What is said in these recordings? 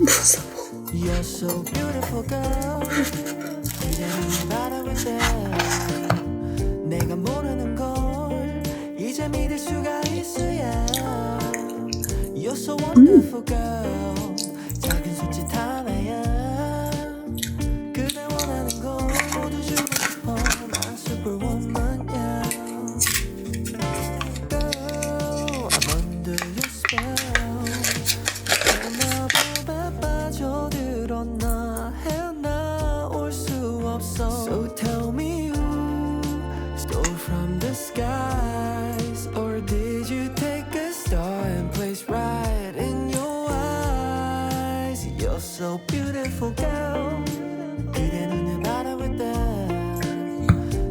You're so beautiful girl. 이제는 바라볼 때 내가 모르는 걸 이제 믿을 수가 있어야. You're so wonderful girl. 작은 손짓 하나야. 그대 원하는 걸 모두 주고 싶어. 난 superwoman, yeah. Girl, I'm under your spell. 내 마법에 빠져들었나 헤어나올 수 없어. So tell me who stole from the skies, or did you take a star and place right in your eyes? You're so beautiful girl. 그대 눈을 바라볼 때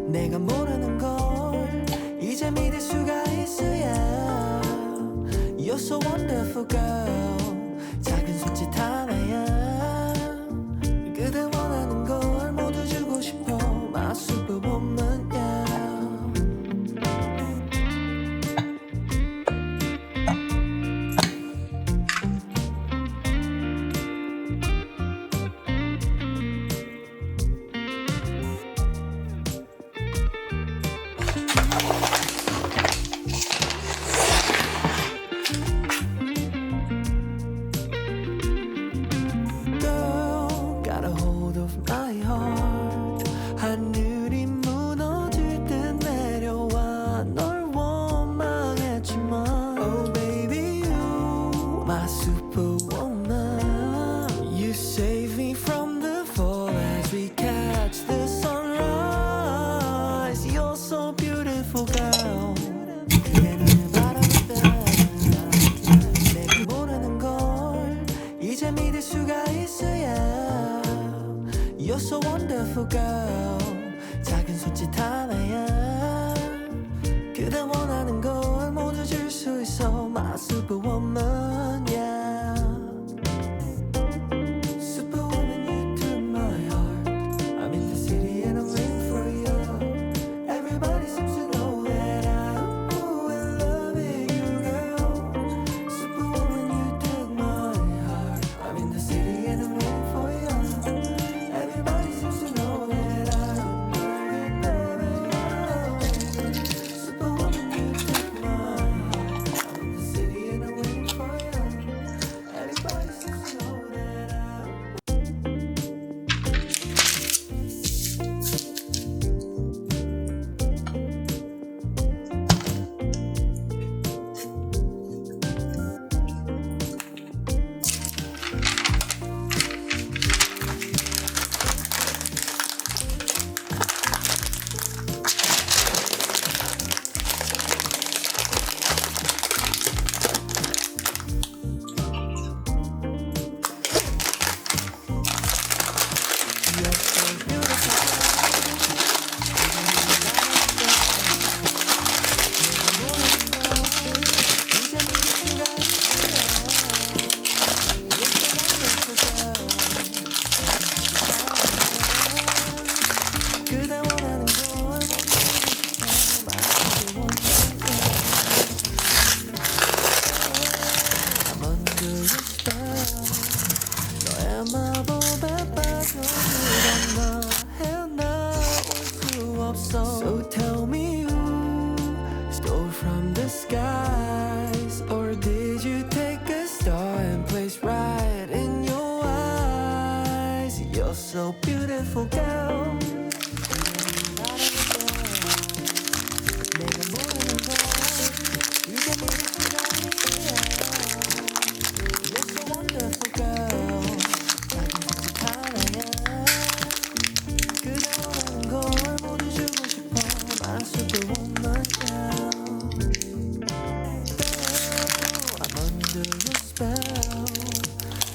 내가 모르는 걸 이제 믿을 수가 있어야. You're so wonderful girl. 작은 손짓 하나야. 그대 원하는 걸 모두 주고 싶어. My superwoman, yeah. Girl, got a hold of my heart. 하늘이 무너질 듯 내려와 널 원망했지만 Oh baby you my superwoman. You save me from the fall as we catch the sunrise. You're so beautiful girl. 그대 눈을 바라볼 때 내가 모르는 걸 이제 믿을 수가 있어야. You're so wonderful girl. 작은 손짓 하나야. 그대 원하는 걸 모두 줄 수 있어. My superwoman, yeah. Superwoman, you took my heart. I'm in the city and I'm waiting for you. Everybody seems to know that I'm in love with you, girl. Superwoman, you took my heart. I'm in the city and I'm waiting for you. Everybody seems to know that I'm in love with you. Superwoman, you took my heart. I'm in the city and I'm waiting for you. Everybody seems to know that I'm. You're so beautiful. 이제 믿을 수가 있어야. 그대 원하는 걸 I'm under your spell. 너의 마법에 빠져들었나 헤어나올 수 없어. So tell me who stole from the skies, or did you take a star and place right in your eyes? You're so beautiful girl. 내가 모르는 걸 이제 믿을 수가 있어야. You're so wonderful girl. 작은 손짓 하나야. 그대 원하는 걸 모두 주고 싶어. My superwoman, yeah. Girl, I'm under your spell.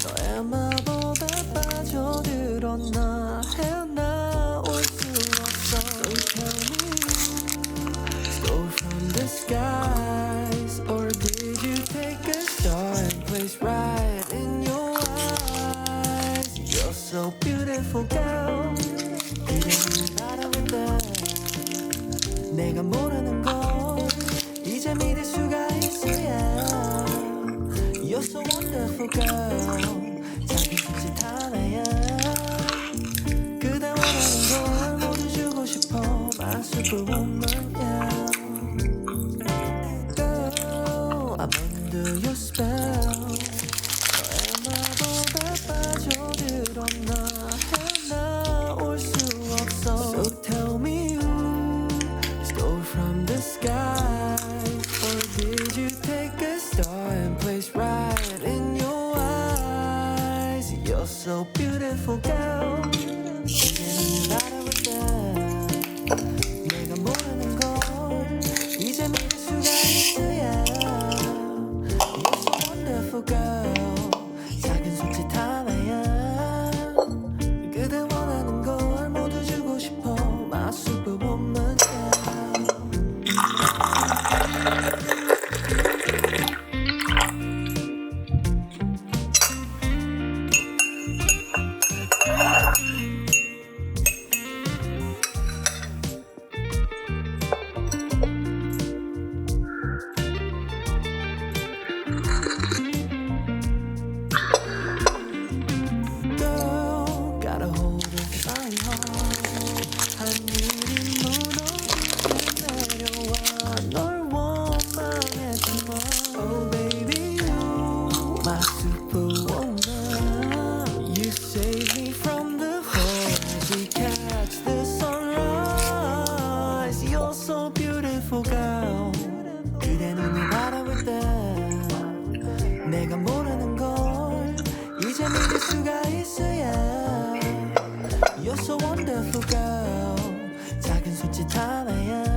너의 마법에 빠져들었나 헤어나올 수 없어. So tell me who stole from the skies, or did you take a star and place right in your eyes? You're so beautiful girl. 그대 눈을 바라볼 때 내가 모르는 걸 이제 믿을 수가 있어야. You're so wonderful girl. 작은 so beautiful girl. 그대는 바라볼 때 내가 모르는 걸 이제 믿을 수가 있어야. You're so wonderful girl. 작은 손짓 하나야 그대 원하는 걸 모두 주고 싶어. My superwoman girl. Girl, got a hold of my heart. 하늘이 무너지게 내려와 널 원망했지만 Oh baby you my superwoman. You save me from the fall as we catch the sunrise. You're so beautiful girl. 그대 눈을 바라볼 때 내가 모르는 걸 이제 믿을 수가 있어야. You're so wonderful girl. 작은 손짓 하나야